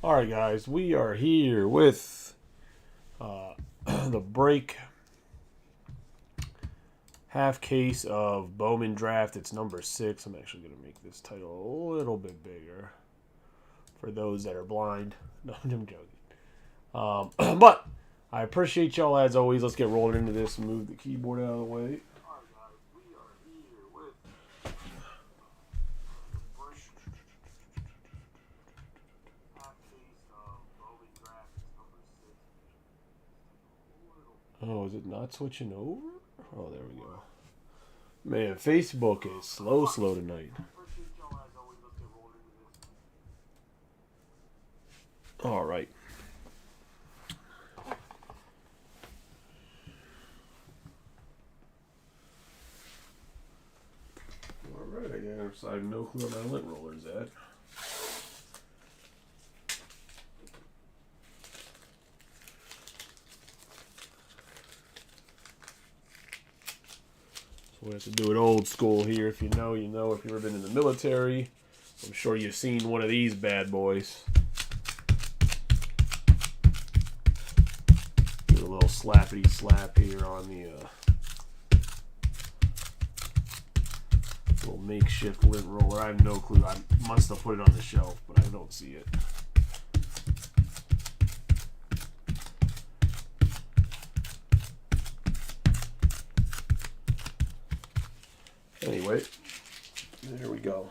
All right, guys, we are here with the break half case of Bowman draft. It's number 6. I'm actually going to make this title a little bit bigger for those that are blind. No, I'm joking. But I appreciate y'all as always. Let's get rolling into this and move the keyboard out of the way. Oh, is it not switching over? Oh, there we go. Man, Facebook is slow tonight. All right. All right, I guess I have no clue where my lint roller's at. We have to do it old school here. If you know, you know. If you've ever been in the military, I'm sure you've seen one of these bad boys. Do a little slappity slap here on the little makeshift lint roller. I have no clue. I must have put it on the shelf, but I don't see it. Anyway, there we go.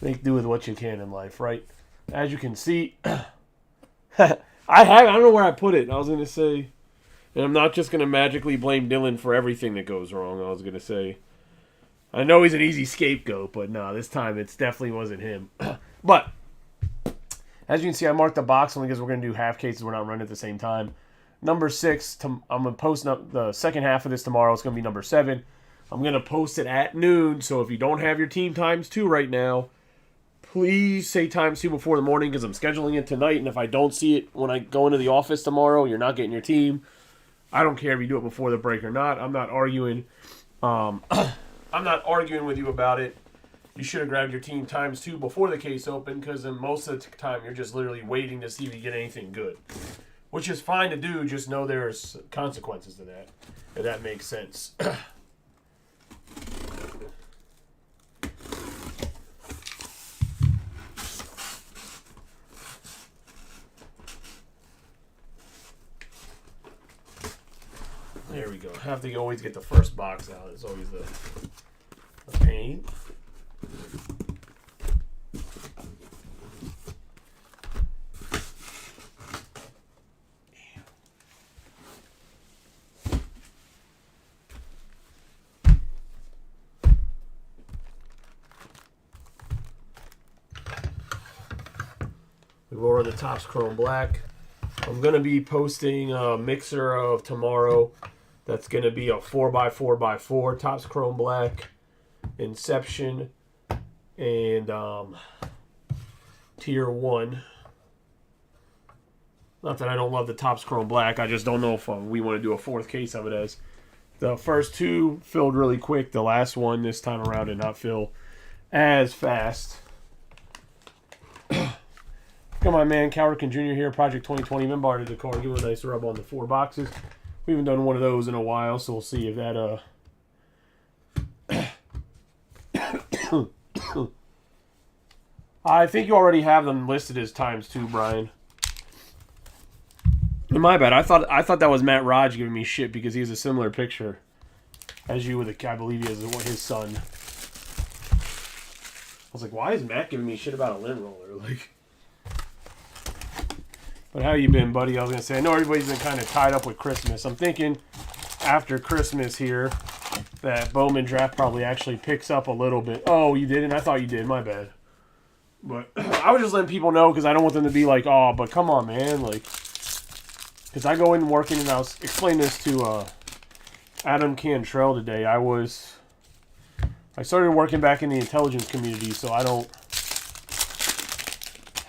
Make do with what you can in life, right? As you can see, I don't know where I put it. I was going to say, and I'm not just going to magically blame Dylan for everything that goes wrong. I was going to say, I know he's an easy scapegoat, but no, this time it definitely wasn't him. But, as you can see, I marked the box only because we're going to do half cases. We're not running at the same time. Number 6, I'm going to post up the second half of this tomorrow. It's going to be number 7. I'm going to post it at noon, so if you don't have your team times 2 right now, please say times 2 before the morning because I'm scheduling it tonight, and if I don't see it when I go into the office tomorrow, you're not getting your team. I don't care if you do it before the break or not. I'm not arguing. I'm not arguing with you about it. You should have grabbed your team times 2 before the case opened because then most of the time you're just literally waiting to see if you get anything good, which is fine to do. Just know there's consequences to that, if that makes sense. There we go. Have to always get the first box out. It's always the pain. We will run the Topps Chrome Black. I'm going to be posting a mixer of tomorrow. That's going to be a 4x4x4 Topps Chrome Black, Inception, and Tier 1. Not that I don't love the Topps Chrome Black. I just don't know if we want to do a 4th case of it, as the first 2 filled really quick. The last one this time around did not fill as fast. Come on, man. Cowrican Jr. here, Project 2020. Member to the car. Give it a nice rub on the 4 boxes. We haven't done one of those in a while, so we'll see if that I think you already have them listed as times 2, Brian. My bad. I thought that was Matt Raj giving me shit because he has a similar picture as you with I believe he has his son. I was like, why is Matt giving me shit about a lint roller? Like, but how you been, buddy? I was going to say, I know everybody's been kind of tied up with Christmas. I'm thinking after Christmas here that Bowman draft probably actually picks up a little bit. Oh, you didn't? I thought you did. My bad. But I was just letting people know because I don't want them to be like, oh, but come on, man. Like, because I go in working, and I was explaining this to Adam Cantrell today. I started working back in the intelligence community, so I don't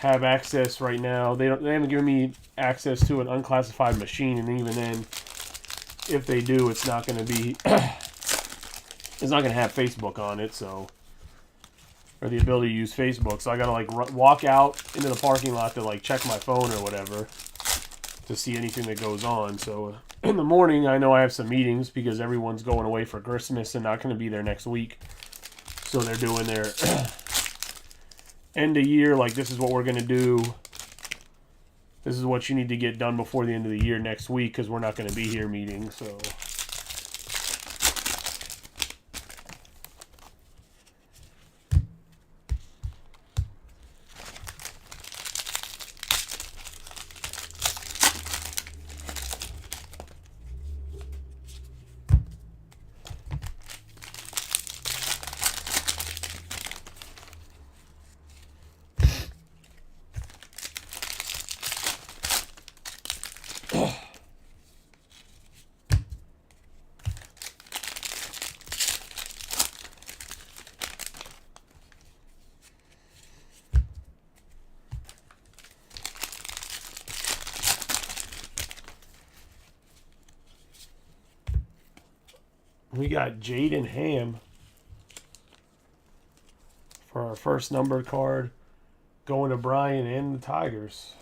have access right now. They haven't given me access to an unclassified machine, and even then, if they do, it's not going to be it's not going to have Facebook on it. So or the ability to use Facebook. So I gotta like walk out into the parking lot to like check my phone or whatever to see anything that goes on. So in the morning, I know I have some meetings because everyone's going away for Christmas and not going to be there next week. So they're doing their end of year, like this is what we're going to do. This is what you need to get done before the end of the year next week because we're not going to be here meeting. So we got Jaden Ham for our first numbered card going to Brian and the Tigers.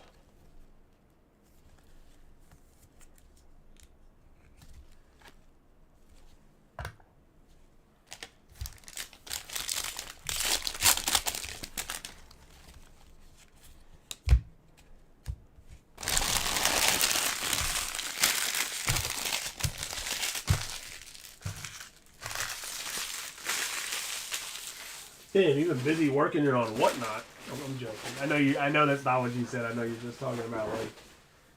Damn, you've been busy working it on whatnot. I'm joking. I know you. I know that's not what you said. I know you're just talking about like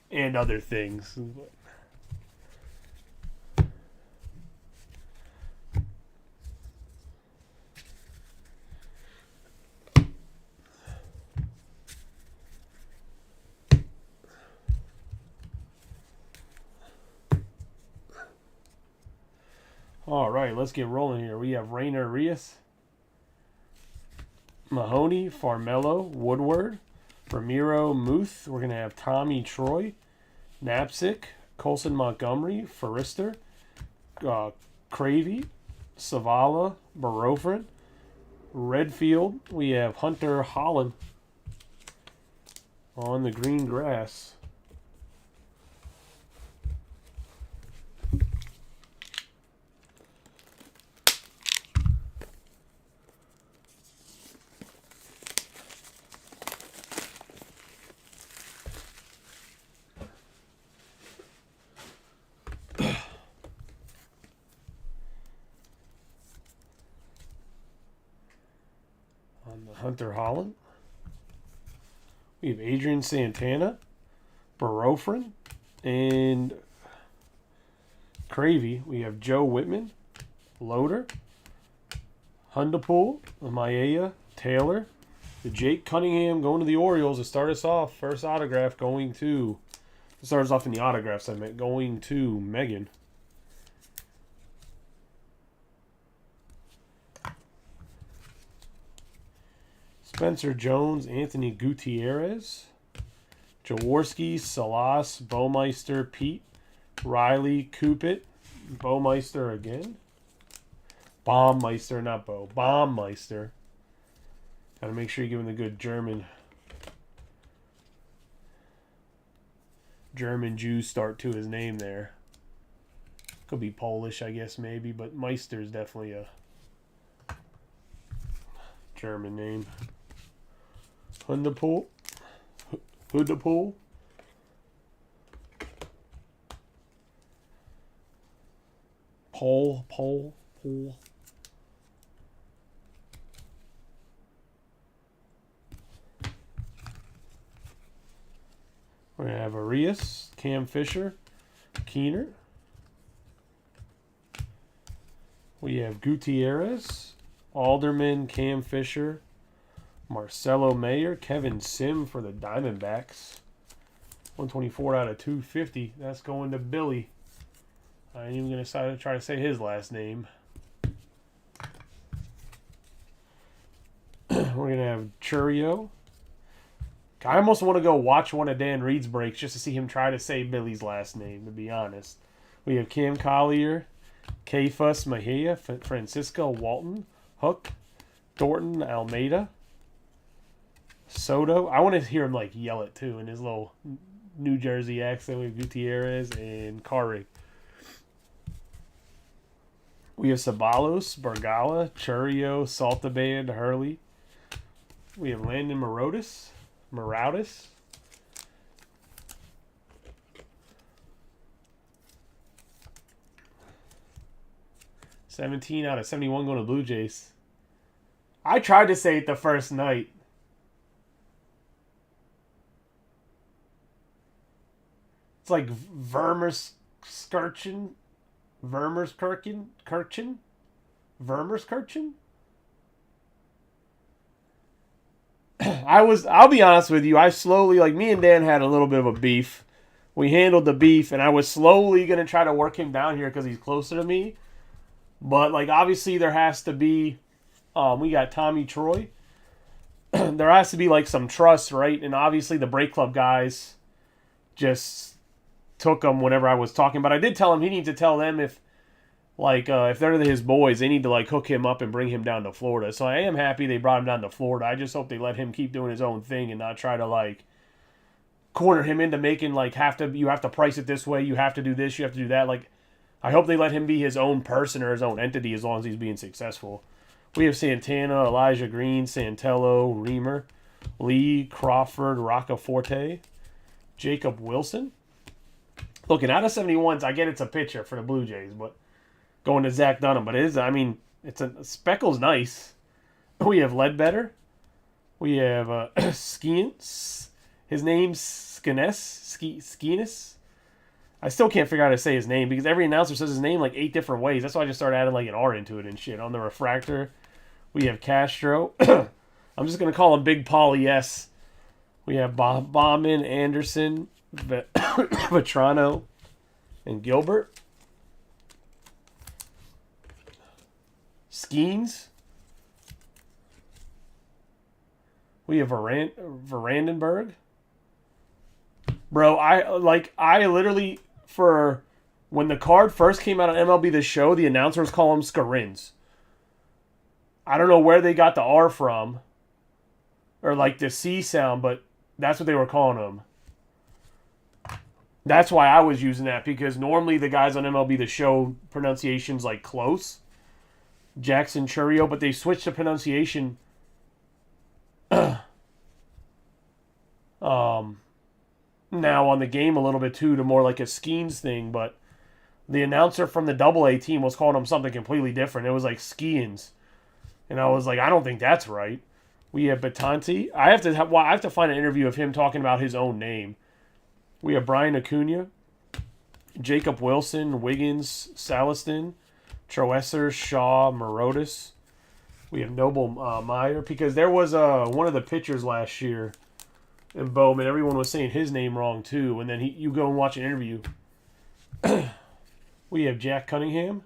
and other things. All right, let's get rolling here. We have Rainer Rios, Mahoney, Farmello, Woodward, Ramiro, Muth. We're going to have Tommy Troy, Knapsick, Colson Montgomery, Forrester, Cravey, Savala, Barofrin, Redfield. We have Hunter Holland on the green grass. Hunter Holland. We have Adrian Santana, Barofrin, and Cravey. We have Joe Whitman, Loader, Hundapool, Maia, Taylor, the Jake Cunningham going to the Orioles to start us off. First autograph going to, start us off in the autograph segment, going to Megan. Spencer Jones, Anthony Gutierrez, Jaworski, Salas, Baumeister, Pete, Riley, Coopit, Baumeister again. Baumeister, not Bo. Baumeister. Gotta make sure you give him the good German Jew start to his name there. Could be Polish, I guess, maybe, but Meister is definitely a German name. Hundapool. Hundapool. Pole. We're going to have Arias, Cam Fisher, Keener. We have Gutierrez, Alderman, Cam Fisher, Marcelo Mayer, Kevin Sim for the Diamondbacks. 124 out of 250. That's going to Billy. I ain't even going to try to say his last name. We're going to have Churio. I almost want to go watch one of Dan Reed's breaks just to see him try to say Billy's last name, to be honest. We have Cam Collier, Kefus Mejia, Francisco Walton, Hook, Thornton, Almeida. Soto. I want to hear him like yell it too in his little New Jersey accent with Gutierrez and Carrick. We have Sabalos, Bergala, Churio, Saltaband, Hurley. We have Landon Maroudis. 17 out of 71 going to Blue Jays. I tried to say it the first night. It's like Vermerskirchen. I'll be honest with you, I slowly, like, me and Dan had a little bit of a beef. We handled the beef, and I was slowly going to try to work him down here because he's closer to me. But, like, obviously there has to be, we got Tommy Troy. There has to be, like, some trust, right? And obviously the Break Club guys just took him whenever I was talking. But I did tell him he needs to tell them if they're his boys, they need to, like, hook him up and bring him down to Florida. So I am happy they brought him down to Florida. I just hope they let him keep doing his own thing and not try to, like, corner him into making, like, you have to price it this way, you have to do this, you have to do that. Like, I hope they let him be his own person or his own entity as long as he's being successful. We have Santana, Elijah Green, Santello, Reamer, Lee, Crawford, Roccaforte, Jacob Wilson. Looking out of 71s, I get it's a pitcher for the Blue Jays, but going to Zach Dunham. But Speckle's nice. We have Ledbetter. We have Skeens. His name's Skeenis. I still can't figure out how to say his name because every announcer says his name like 8 different ways. That's why I just started adding like an R into it and shit. On the refractor, we have Castro. I'm just going to call him Big Paulie S. We have Bowman, Anderson, Vetrano, and Gilbert. Skeens. We have Varandenburg. Bro, I literally, for when the card first came out on MLB The Show, the announcers call him Scarins. I don't know where they got the R from, or like the C sound, but that's what they were calling him. That's why I was using that, because normally the guys on MLB The Show pronunciation's like close. Jackson Churio, but they switched the pronunciation now on the game a little bit too to more like a Skeens thing, but the announcer from the AA team was calling him something completely different. It was like Skeens. And I was like, I don't think that's right. We have Batanti. I have to find an interview of him talking about his own name. We have Brian Acuna, Jacob Wilson, Wiggins, Saliston, Troesser, Shaw, Maroudis. We have Noble Meyer, because there was one of the pitchers last year in Bowman. Everyone was saying his name wrong too, and then you go and watch an interview. We have Jack Cunningham.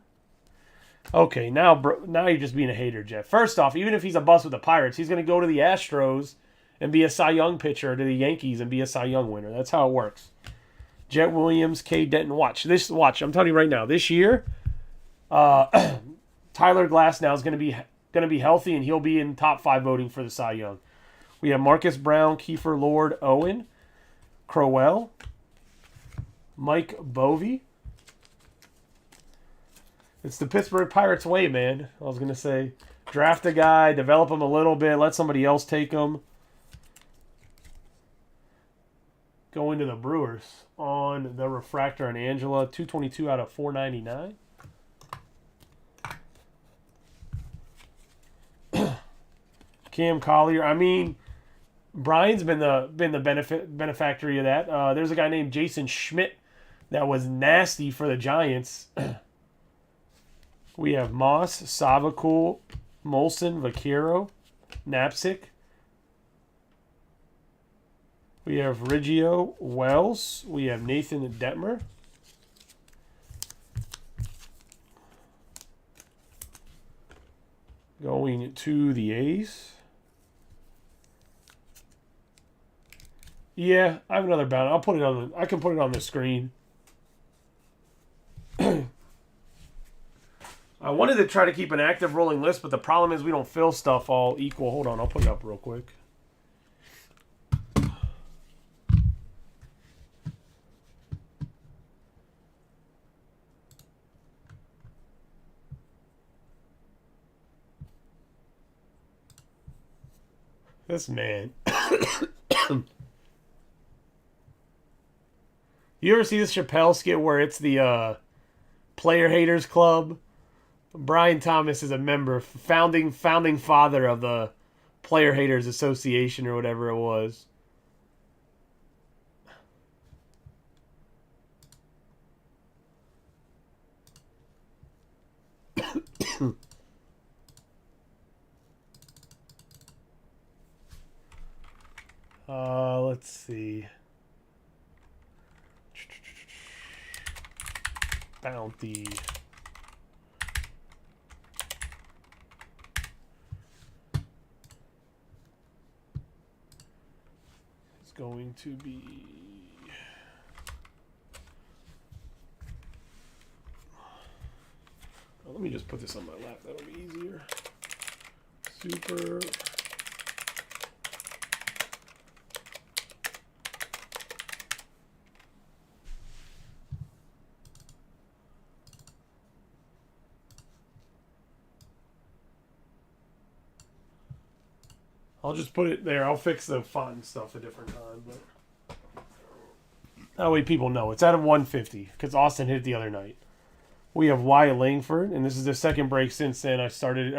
Okay, now you're just being a hater, Jeff. First off, even if he's a bust with the Pirates, he's going to go to the Astros and be a Cy Young pitcher, to the Yankees and be a Cy Young winner. That's how it works. Jet Williams, K. Denton. Watch. I'm telling you right now, this year, Tyler Glasnow is going to be healthy, and he'll be in top 5 voting for the Cy Young. We have Marcus Brown, Kiefer Lord, Owen, Crowell, Mike Bovey. It's the Pittsburgh Pirates way, man. I was going to say, draft a guy, develop him a little bit, let somebody else take him. Go into the Brewers on the refractor and Angela, 222 out of 499. Cam Collier. I mean, Brian's been the benefactory of that. There's a guy named Jason Schmidt that was nasty for the Giants. We have Moss, Savakul, Molson, Vaquero, Knapsick. We have Riggio, Wells. We have Nathan Detmer. Going to the A's. Yeah, I have another bounty. I can put it on the screen. I wanted to try to keep an active rolling list, but the problem is we don't fill stuff all equal. Hold on, I'll put it up real quick. This man. You ever see this Chappelle skit where it's the Player Haters Club? Brian Thomas is a member, founding father of the Player Haters Association or whatever it was. Let's see. Bounty. It's going to be... Oh, let me just put this on my lap. That'll be easier. Super... I'll just put it there. I'll fix the font and stuff a different time. But that way people know. It's out of 150 because Austin hit it the other night. We have Wyatt Langford, and this is the second break since then. I started,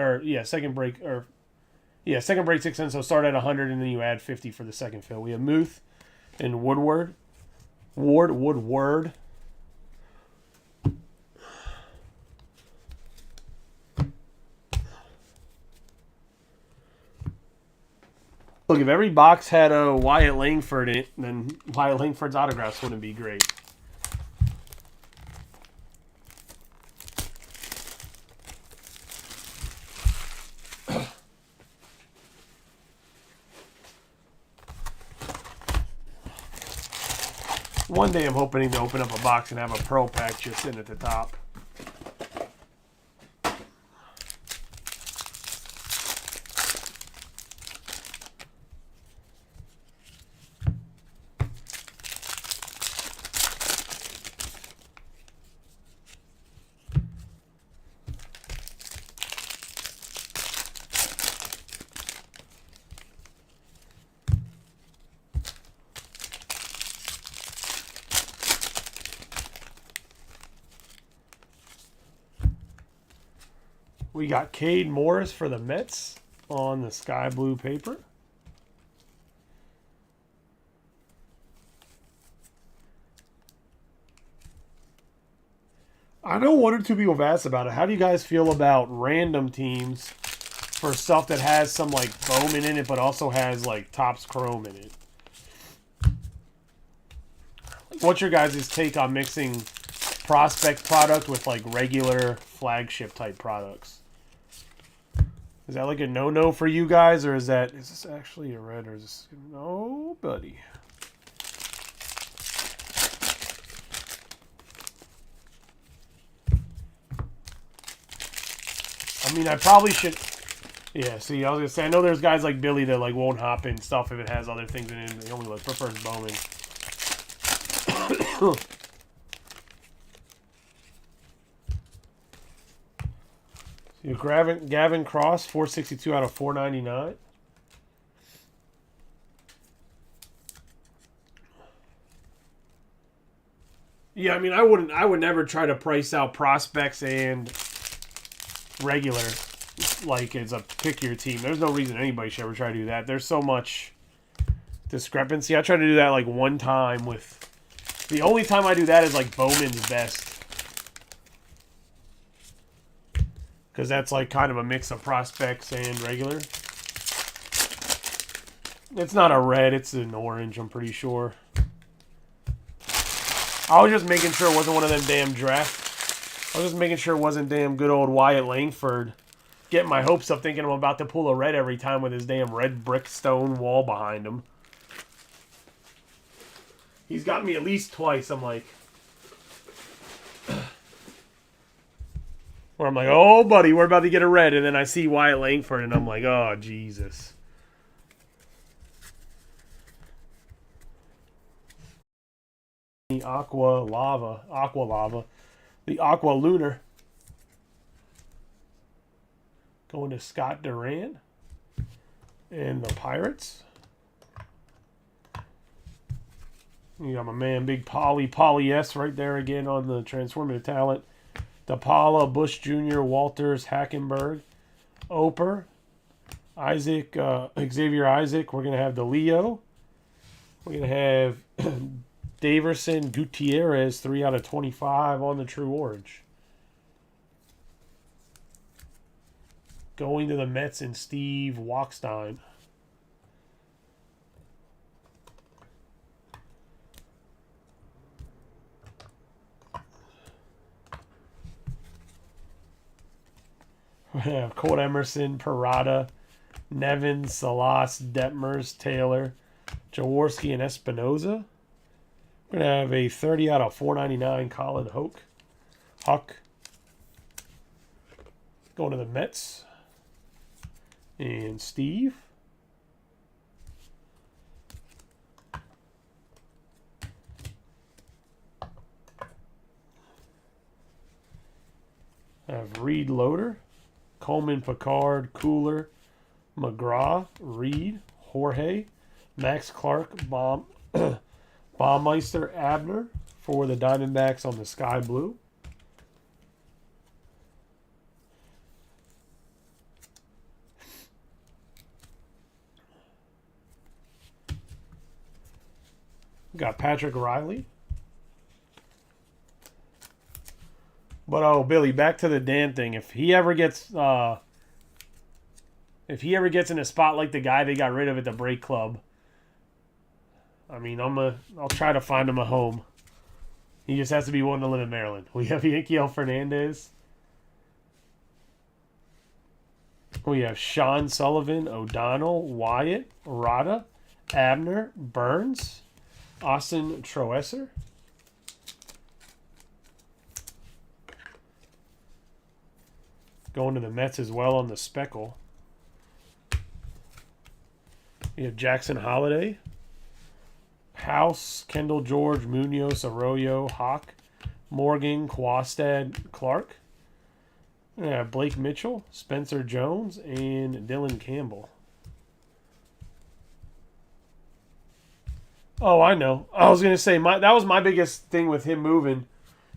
second break 6 in, so start at 100, and then you add 50 for the second fill. We have Muth and Woodward. Woodward. Look, if every box had a Wyatt Langford in it, then Wyatt Langford's autographs wouldn't be great. One day I'm hoping to open up a box and have a Pearl pack just sitting at the top. We got Cade Morris for the Mets on the sky blue paper. I know one or two people have asked about it. How do you guys feel about random teams for stuff that has some like Bowman in it, but also has like Topps Chrome in it? What's your guys' take on mixing prospect product with like regular flagship type products? Is that like a no-no for you guys, or is this actually a red, or is this... No, buddy. I mean, I probably should... Yeah, see, I was going to say, I know there's guys like Billy that like won't hop in stuff if it has other things in it. He only prefers Bowman. Gavin Cross, 462 out of 499. Yeah, I mean, I would never try to price out prospects and regular like it's a pick your team. There's no reason anybody should ever try to do that. There's so much discrepancy. I tried to do that like one time with... The only time I do that is like Bowman's Best. Because that's like kind of a mix of prospects and regular. It's not a red, it's an orange, I'm pretty sure. I was just making sure it wasn't one of them damn draft. I was just making sure it wasn't damn good old Wyatt Langford. Getting my hopes up thinking I'm about to pull a red every time with his damn red brick stone wall behind him. He's got me at least twice, I'm like... Where I'm like, oh, buddy, we're about to get a red. And then I see Wyatt Langford, and I'm like, oh, Jesus. The Aqua Lava. The Aqua Lunar. Going to Scott Duran. And the Pirates. You got my man, Big Polly S right there again on the Transformative Talent. DePaula, Bush Jr., Walters, Hackenberg, Oper, Isaac, Xavier Isaac. We're going to have DeLeo. We're going to have Daverson, Gutierrez, 3 out of 25 on the True Orange. Going to the Mets and Steve Walkstein. Colt Emerson, Parada, Nevin, Salas, Detmers, Taylor, Jaworski, and Espinoza. We're going to have a 30 out of 499 Colin Huck. Going to the Mets. And Steve. I have Reed Loader. Coleman, Picard, Cooler, McGraw, Reed, Jorge, Max Clark, Baumeister, Abner for the Diamondbacks on the Sky Blue. Got Patrick Riley. But oh, Billy, back to the Dan thing. If he ever gets in a spot like the guy they got rid of at the Break Club, I mean, I'll try to find him a home. He just has to be willing to live in Maryland. We have Yankiel Fernandez. We have Sean Sullivan, O'Donnell, Wyatt, Rada, Abner, Burns, Austin Troesser. Going to the Mets as well on the Speckle. We have Jackson Holiday, House, Kendall George, Munoz, Arroyo, Hawk, Morgan, Quastad, Clark. We have Blake Mitchell, Spencer Jones, and Dylan Campbell. Oh, I know. I was going to say, that was my biggest thing with him moving,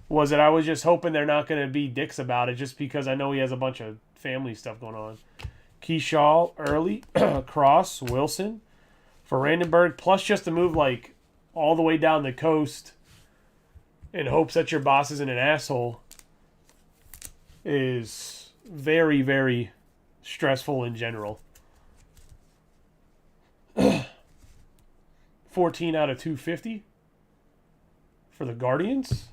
was that I was just hoping they're not going to be dicks about it just because I know he has a bunch of family stuff going on. Keyshaw, Early, Cross, Wilson, for Randenberg, plus just to move like all the way down the coast in hopes that your boss isn't an asshole is very, very stressful in general. 14 out of 250 for the Guardians.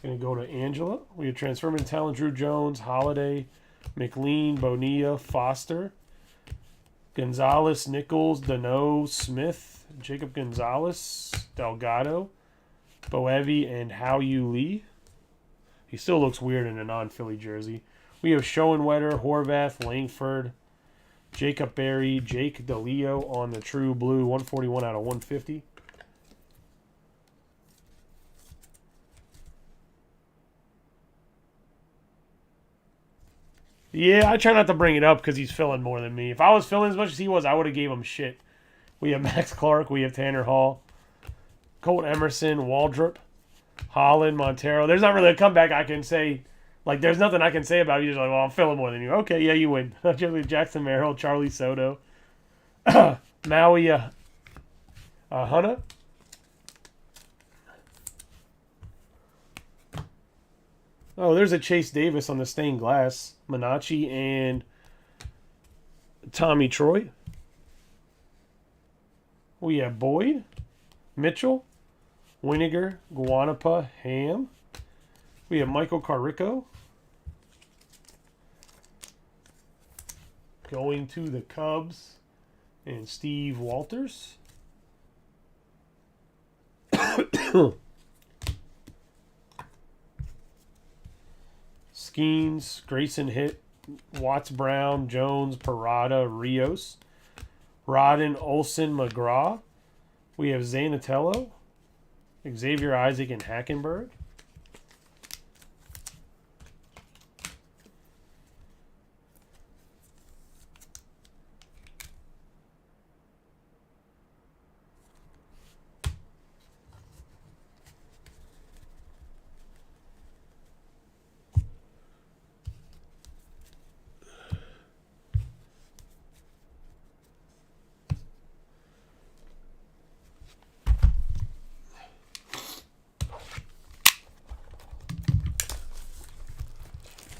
Going to go to Angela. We have Transforming Talent, Drew Jones, Holiday, McLean, Bonilla, Foster, Gonzalez, Nichols, Dano, Smith, Jacob Gonzalez, Delgado, Boevi, and How You Lee. He still looks weird in a non-Philly jersey. We have Schoenwetter, Horvath, Langford, Jacob Berry, Jake DeLeo on the True Blue, 141 out of 150. Yeah, I try not to bring it up because he's filling more than me. If I was filling as much as he was, I would have gave him shit. We have Max Clark. We have Tanner Hall. Colt Emerson, Waldrop, Holland, Montero. There's not really a comeback I can say. Like, there's nothing I can say about it. You're just like, well, I'm filling more than you. Okay, yeah, you win. Jackson Merrill, Charlie Soto. Maui Hunter. Oh, there's a Chase Davis on the stained glass. Minacci and Tommy Troy. We have Boyd, Mitchell, Winiger, Guanapa, Ham. We have Michael Carrico. Going to the Cubs and Steve Walters. Skeens, Grayson Hit, Watts Brown, Jones, Parada, Rios, Rodden, Olsen, McGraw. We have Zanatello, Xavier Isaac, and Hackenberg.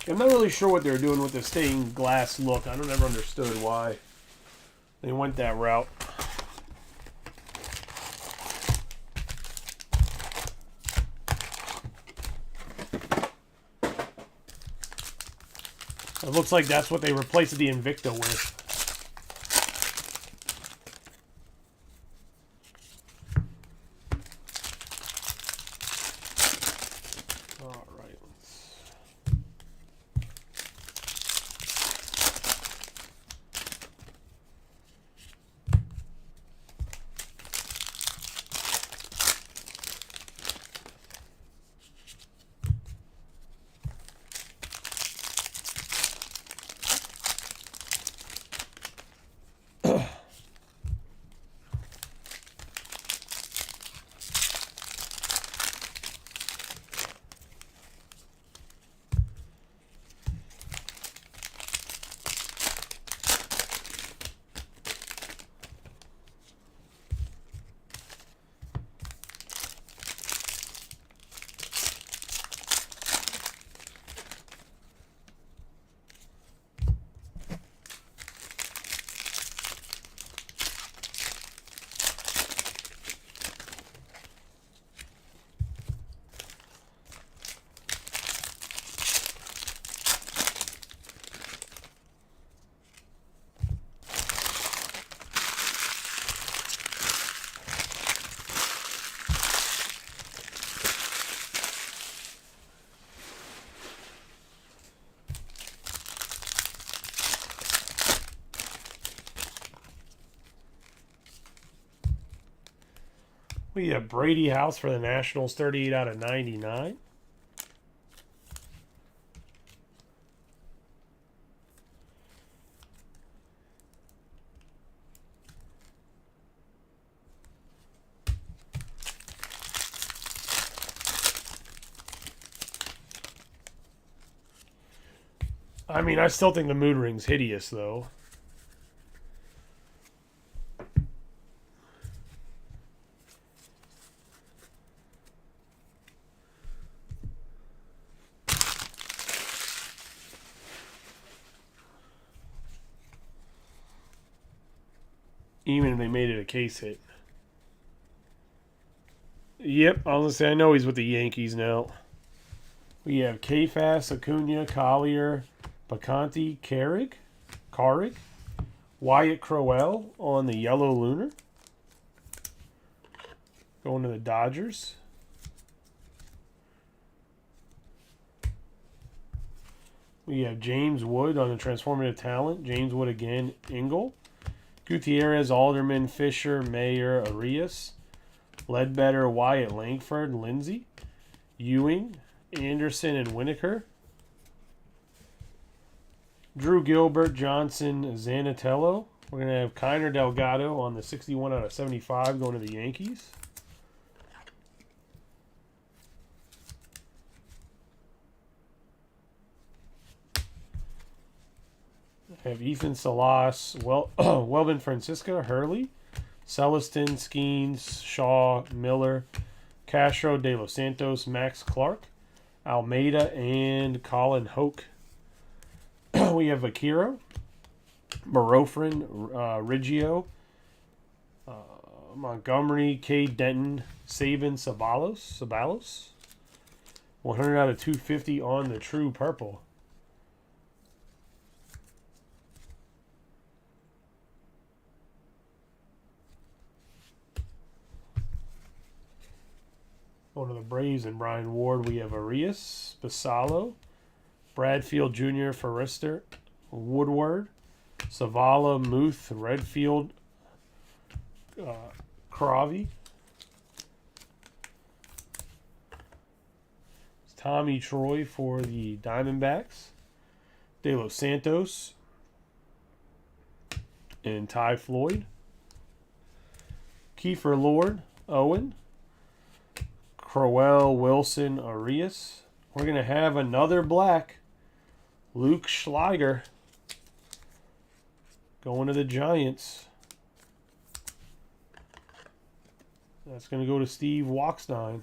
I'm not really sure what they're doing with the stained glass look. I don't ever understood why they went that route. It looks like that's what they replaced the Invicta with. All right. We have Brady House for the Nationals, 38 out of 99. I mean, I still think the mood ring's hideous, though. Even if they made it a case hit. Yep, I was going to say, I know he's with the Yankees now. We have Kfast, Acuna, Collier, Bacanti, Carrick, Wyatt Crowell on the Yellow Lunar. Going to the Dodgers. We have James Wood on the Transformative Talent. James Wood again, Engel. Gutierrez, Alderman, Fisher, Mayer, Arias. Ledbetter, Wyatt Langford, Lindsay. Ewing, Anderson, and Winokur. Drew Gilbert, Johnson, Zanatello. We're going to have Kiner Delgado on the 61 out of 75 going to the Yankees. I have Ethan Salas, Welvin Francisca, Hurley, Celestin, Skeens, Shaw, Miller, Castro, De Los Santos, Max Clark, Almeida, and Colin Hoke. We have Akira, Marofrin, Riggio, Montgomery, Cade Denton, Sabin, Sabalos. 100 out of 250 on the True Purple. Going to the Braves and Brian Ward, we have Arias, Basallo, Bradfield Jr., Forrester, Woodward, Savala, Muth, Redfield, Cravy, Tommy Troy for the Diamondbacks, De Los Santos, and Ty Floyd, Kiefer Lord, Owen, Crowell, Wilson, Arias. We're going to have another black, Luke Schleiger, going to the Giants. That's going to go to Steve Wachstein.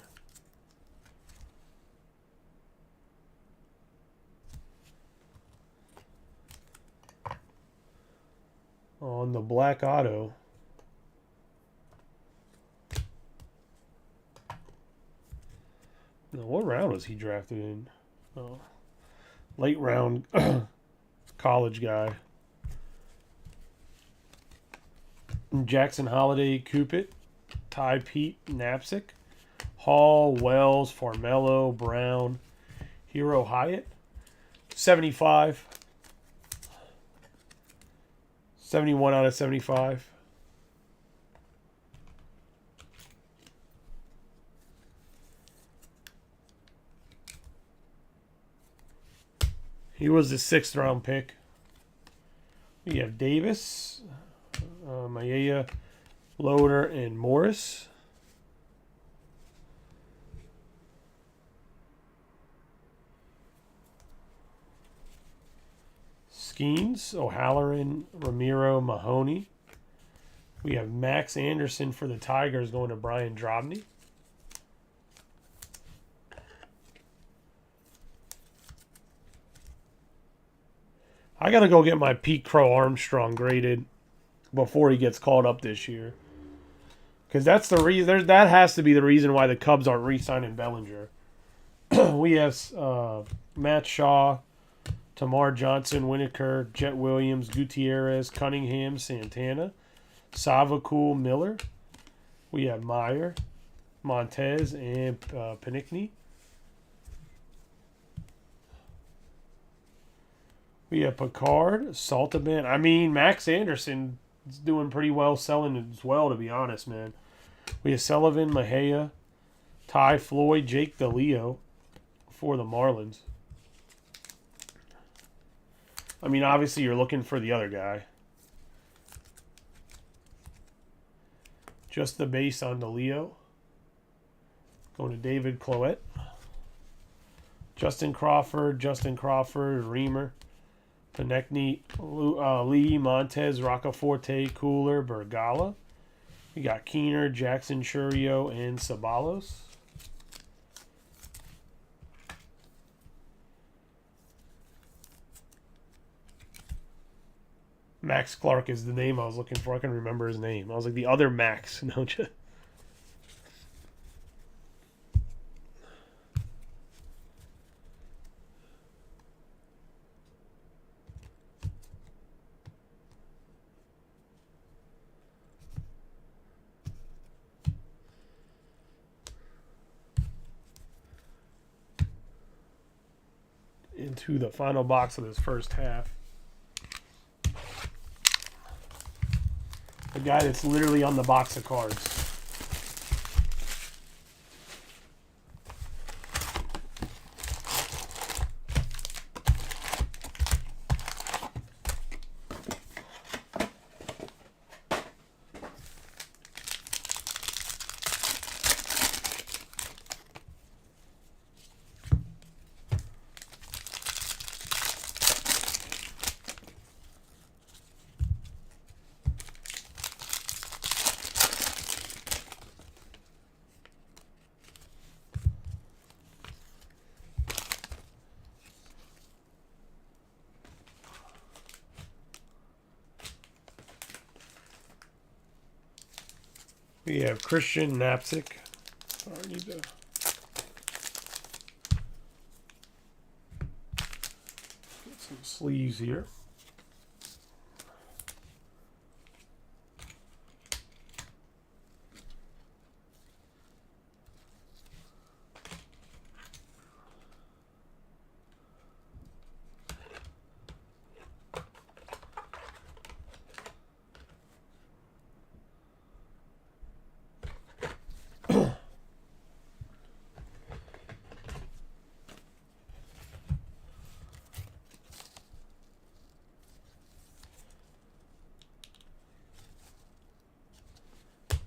On the black auto, now, what round was he drafted in? Oh, late round college guy. Jackson Holiday, Cupid, Ty Pete, Knapsack, Hall, Wells, Farmello, Brown, Hero Hyatt, 75. 71 out of 75. He was the 6th round pick. We have Davis, Maeda, Loader, and Morris. Skeens, O'Halloran, Ramiro, Mahoney. We have Max Anderson for the Tigers going to Brian Drobny. I got to go get my Pete Crow Armstrong graded before he gets called up this year. Because that's the reason. That has to be the reason why the Cubs aren't re-signing Bellinger. We have Matt Shaw, Tamar Johnson, Winokur, Jet Williams, Gutierrez, Cunningham, Santana, Savakul, Miller. We have Meyer, Montez, and Panicki. We have Picard, Saltaban. I mean, Max Anderson is doing pretty well selling as well, to be honest, man. We have Sullivan, Mejia, Ty Floyd, Jake DeLeo for the Marlins. I mean, obviously, you're looking for the other guy. Just the base on DeLeo. Going to David Cloette. Justin Crawford, Reamer, Panicki, Lee, Montez, Roccaforte, Cooler, Bergala. We got Keener, Jackson Churio, and Sabalos. Max Clark is the name I was looking for. I can remember his name. I was like, the other Max. No, just... Into the final box of this first half. The guy that's literally on the box of cards. We have Christian Knapsack. I need to... get some sleeves here.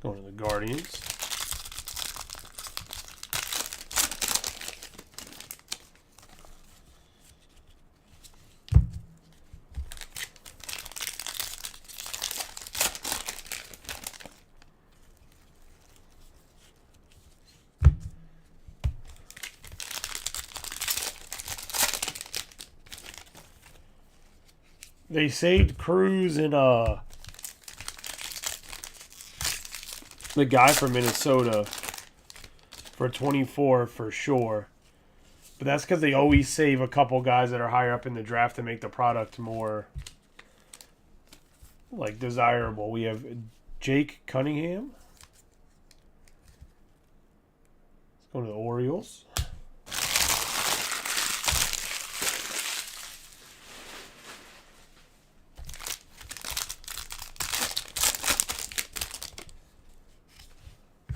Going to the Guardians. They saved Cruz and the guy from Minnesota for 24 for sure. But that's because they always save a couple guys that are higher up in the draft to make the product more like desirable. We have Jake Cunningham. Let's go to the Orioles.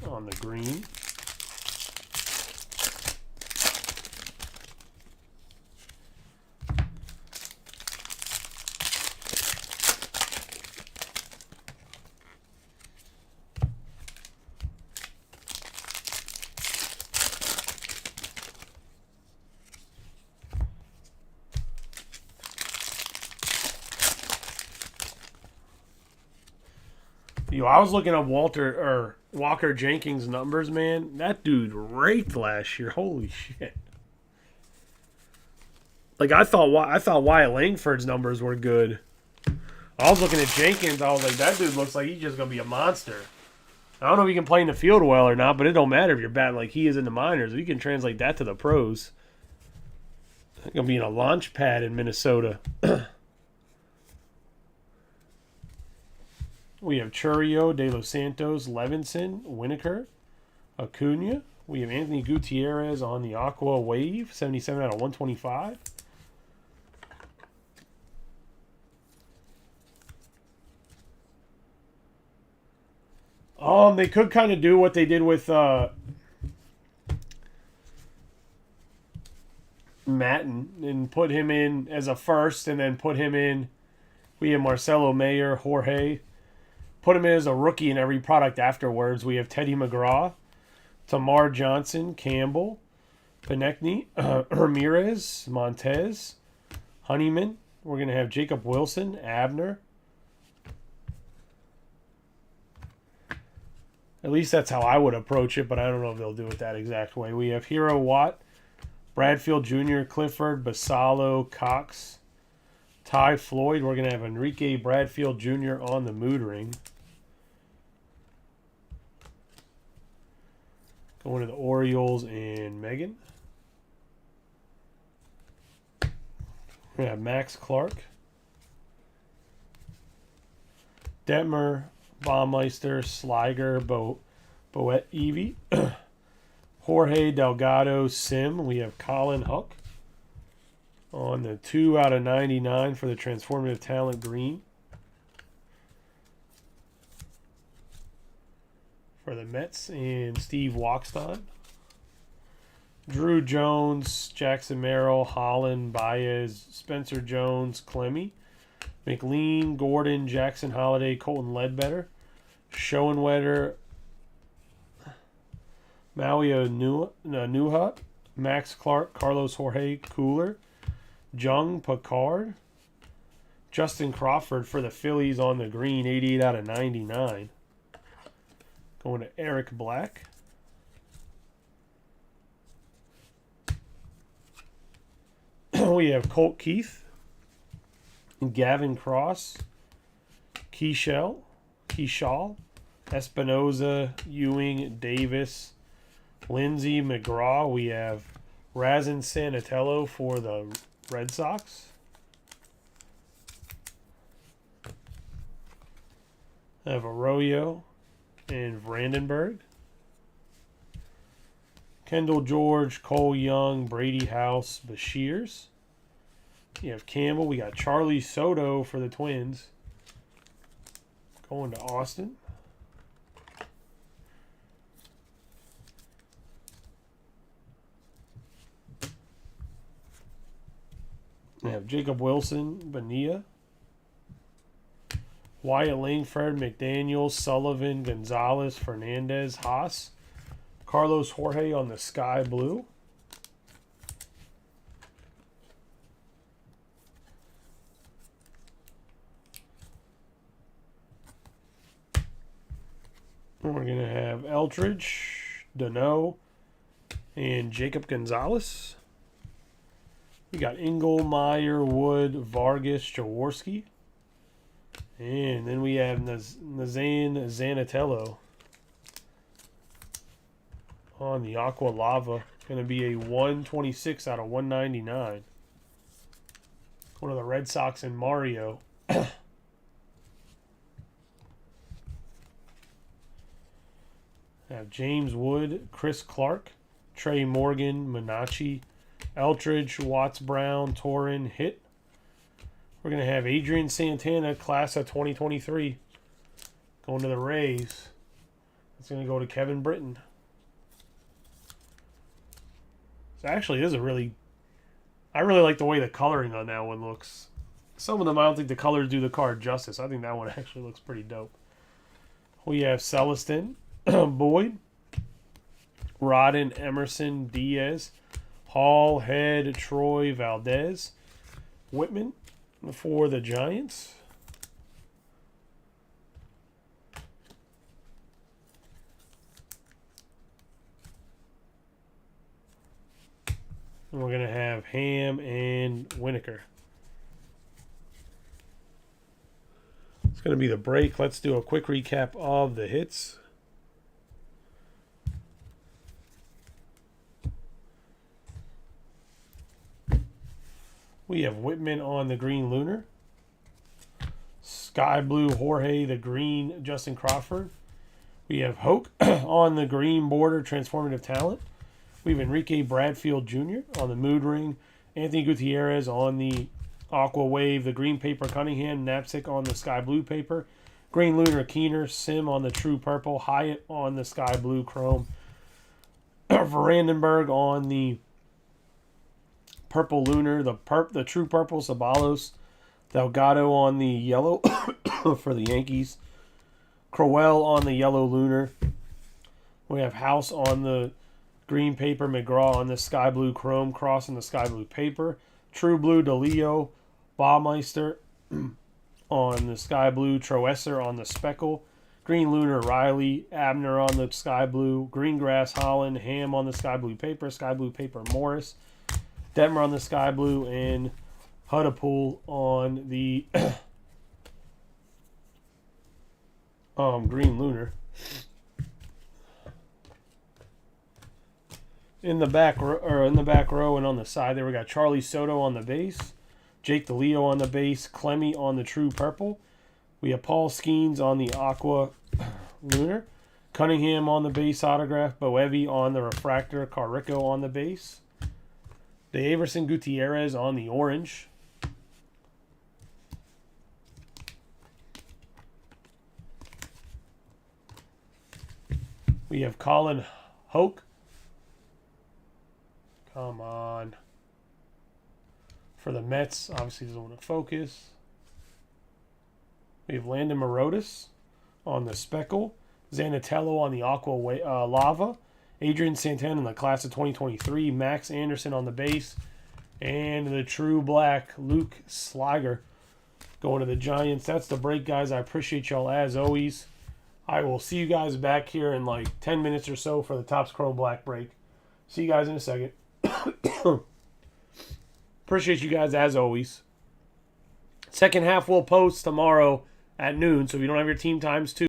On the green. Yo, I was looking up Walker Jenkins' numbers, man. That dude raked last year. Holy shit! Like I thought Wyatt Langford's numbers were good. I was looking at Jenkins. I was like, that dude looks like he's just gonna be a monster. I don't know if he can play in the field well or not, but it don't matter if you're batting like he is in the minors. If you can translate that to the pros, he's gonna be in a launch pad in Minnesota. We have Churio, De Los Santos, Levinson, Winokur, Acuna. We have Anthony Gutierrez on the Aqua Wave, 77 out of 125. They could kind of do what they did with Matten and put him in as a first and then put him in. We have Marcelo Mayer, Jorge. Put him in as a rookie in every product afterwards. We have Teddy McGraw, Tamar Johnson, Campbell, Pinckney, Ramirez, Montez, Honeyman. We're going to have Jacob Wilson, Abner. At least that's how I would approach it, but I don't know if they'll do it that exact way. We have Hero Watt, Bradfield Jr., Clifford, Basalo, Cox, Ty Floyd. We're going to have Enrique Bradfield Jr. on the mood ring. Going to the Orioles and Megan. We have Max Clark, Detmer, Baumeister, Sliger, Boet Evie, Jorge Delgado, Sim. We have Colin Huck on the 2 out of 99 for the Transformative Talent green. For the Mets and Steve Walkston. Drew Jones, Jackson Merrill, Holland, Baez, Spencer Jones, Clemmy, McLean, Gordon, Jackson Holiday, Colton Ledbetter, Schoenwetter, Maui Nuha, Max Clark, Carlos Jorge, Cooler, Jung Picard, Justin Crawford for the Phillies on the green, 88 out of 99. Going to Eric Black. We have Colt Keith, Gavin Cross, Keishall, Espinoza, Ewing, Davis, Lindsey, McGraw. We have Razin Sanatello for the Red Sox. I have Arroyo and Vandenberg. Kendall George, Cole Young, Brady House, Bashirs. You have Campbell. We got Charlie Soto for the Twins. Going to Austin. We have Jacob Wilson, Bonilla. Wyatt Langford, McDaniels, Sullivan, Gonzalez, Fernandez, Haas. Carlos Jorge on the sky blue. We're going to have Eldridge, Dano, and Jacob Gonzalez. We got Engel, Meyer, Wood, Vargas, Jaworski. And then we have Nazan Zanatello on the Aqua Lava. Going to be a 126 out of 199. One of the Red Sox and Mario. Have James Wood, Chris Clark, Trey Morgan, Minacci, Eldridge, Watts Brown, Torin, Hit. We're going to have Adrian Santana, class of 2023, going to the Rays. It's going to go to Kevin Britton. So actually, this is I really like the way the coloring on that one looks. Some of them, I don't think the colors do the card justice. I think that one actually looks pretty dope. We have Celestin, Boyd, Rodden, Emerson, Diaz, Hall, Head, Troy, Valdez, Whitman for the Giants. And we're going to have Ham and Winokur. It's going to be the break. Let's do a quick recap of the hits. We have Whitman on the green Lunar. Sky blue Jorge, the green Justin Crawford. We have Hoke on the green border transformative talent. We have Enrique Bradfield Jr. on the mood ring. Anthony Gutierrez on the Aqua Wave, the green paper Cunningham. Knapsack on the sky blue paper. Green Lunar Keener. Sim on the true purple. Hyatt on the sky blue chrome. Vandenberg on the purple Lunar. The true purple Sabalos. Delgado on the yellow for the Yankees. Crowell on the yellow Lunar. We have House on the green paper. McGraw on the sky blue chrome. Cross on the sky blue paper. True blue DeLeo. Baumeister on the sky blue. Troesser on the speckle. Green Lunar Riley. Abner on the sky blue. Greengrass Holland. Ham on the sky blue paper. Sky blue paper Morris. Detmer on the sky blue. And Hudapool on the green Lunar. In the back row and on the side there, we got Charlie Soto on the base, Jake DeLeo on the base, Clemmy on the true purple. We have Paul Skeens on the Aqua Lunar, Cunningham on the base autograph, Boevi on the refractor, Carrico on the base, Everson Gutierrez on the orange. We have Colin Hoke. Come on. For the Mets, obviously doesn't want to focus. We have Landon Morotis on the speckle. Zanatello on the Aqua Lava. Adrian Santana in the class of 2023. Max Anderson on the base. And the true black Luke Sliger going to the Giants. That's the break, guys. I appreciate y'all as always. I will see you guys back here in like 10 minutes or so for the Topps Chrome Black break. See you guys in a second. Appreciate you guys as always. Second half we'll post tomorrow at noon, so if you don't have your team times too.